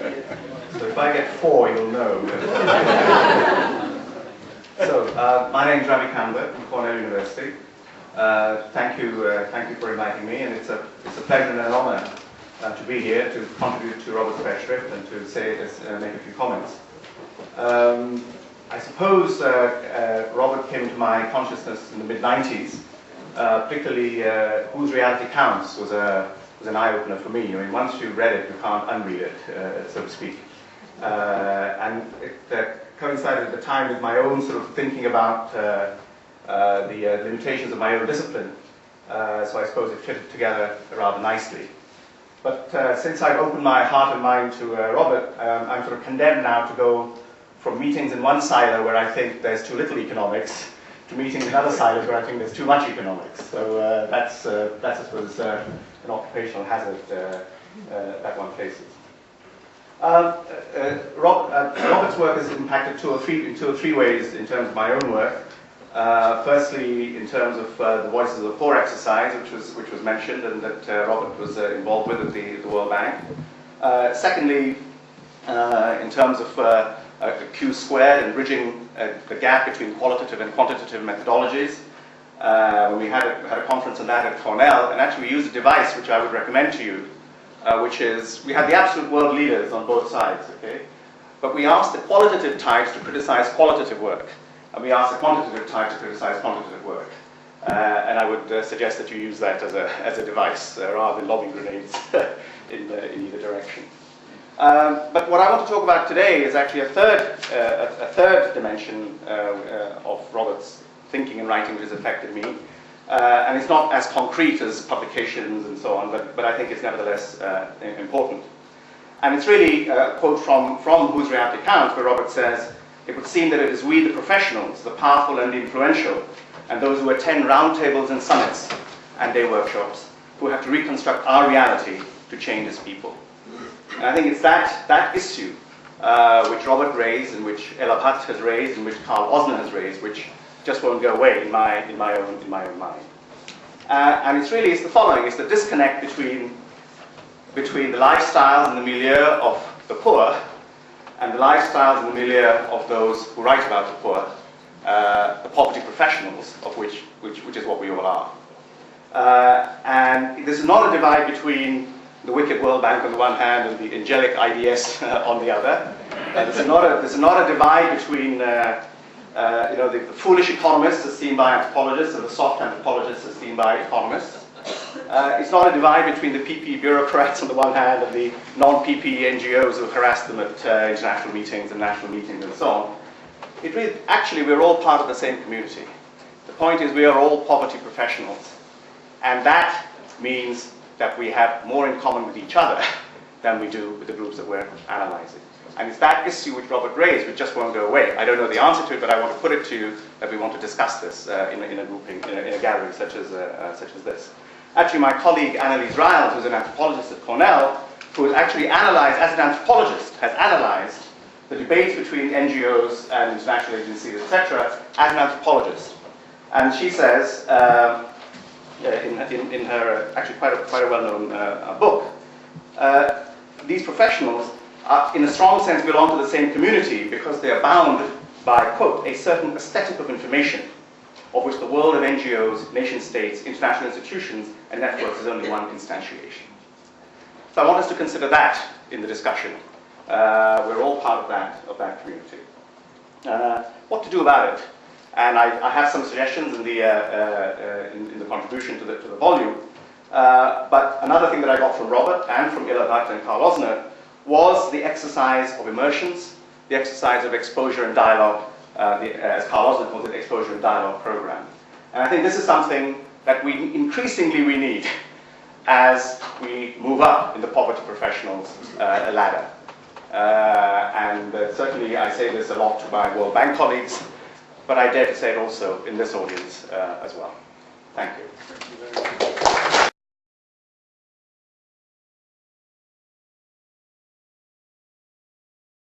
So if I get 4, you'll know. So, my name is Ravi Kanbur from Cornell University. Thank you for inviting me, and it's a pleasure and an honor to be here to contribute to Robert's Festschrift and to make a few comments. I suppose Robert came into my consciousness in the mid-90s. Particularly, Whose Reality Counts was an eye-opener for me. I mean, once you've read it, you can't unread it, so to speak. And it coincided at the time with my own sort of thinking about the limitations of my own discipline. So I suppose it fitted together rather nicely. But since I've opened my heart and mind to Robert, I'm sort of condemned now to go from meetings in one silo where I think there's too little economics to meetings in other silos where I think there's too much economics. So that's I suppose, an occupational hazard that one faces. Robert's work has impacted in two or three ways in terms of my own work. Firstly, in terms of the Voices of the Poor exercise, which was mentioned and that Robert was involved with at the World Bank. Secondly, in terms of Q squared and bridging the gap between qualitative and quantitative methodologies. We had a conference on that at Cornell, and actually we used a device which I would recommend to you, which is, we had the absolute world leaders on both sides, okay? But we asked the qualitative types to criticize qualitative work, and we asked the quantitative types to criticize quantitative work. And I would suggest that you use that as a device rather than lobbing grenades in either direction. But what I want to talk about today is actually a third dimension of Robert's thinking and writing which has affected me. And it's not as concrete as publications and so on, but I think it's nevertheless important. And it's really a quote from Whose Reality Counts, where Robert says, "It would seem that it is we, the professionals, the powerful and the influential, and those who attend roundtables and summits and day workshops, who have to reconstruct our reality to change as people." And I think it's that issue which Robert raised, and which Ella Bhatt has raised, and which Carl Osner has raised, which just won't go away in my own mind. And it's the following: it's the disconnect between the lifestyles and the milieu of the poor, and the lifestyles and the milieu of those who write about the poor, the poverty professionals, of which is what we all are. And this is not a divide between the wicked World Bank on the one hand and the angelic IDS on the other. There's not a divide between the foolish economists as seen by anthropologists and the soft anthropologists as seen by economists. It's not a divide between the PP bureaucrats on the one hand and the non-PP NGOs who harass them at international meetings and national meetings and so on. Actually, we're all part of the same community. The point is, we are all poverty professionals, and that means that we have more in common with each other than we do with the groups that we're analyzing. And it's that issue which Robert raised, which just won't go away. I don't know the answer to it, but I want to put it to you that we want to discuss this in a grouping, in a gathering such as this. Actually, my colleague Annelies Riles, who's an anthropologist at Cornell, who has actually analyzed, as an anthropologist, has analyzed the debates between NGOs and international agencies, etc., as an anthropologist. And she says, in her actually quite a well-known book, these professionals in a strong sense belong to the same community because they are bound by, quote, a certain aesthetic of information of which the world of NGOs, nation states, international institutions, and networks is only one instantiation. So I want us to consider that in the discussion. We're all part of that community. What to do about it? And I have some suggestions in the contribution to the volume. But another thing that I got from Robert and from Ella Bhatt and Carl Osner was the exercise of immersions, the exercise of exposure and dialogue, as Carl Osner calls it, exposure and dialogue program. And I think this is something that increasingly we need as we move up in the poverty professionals ladder. And certainly I say this a lot to my World Bank colleagues, but I dare to say it also in this audience as well. Thank you. Thank you very much.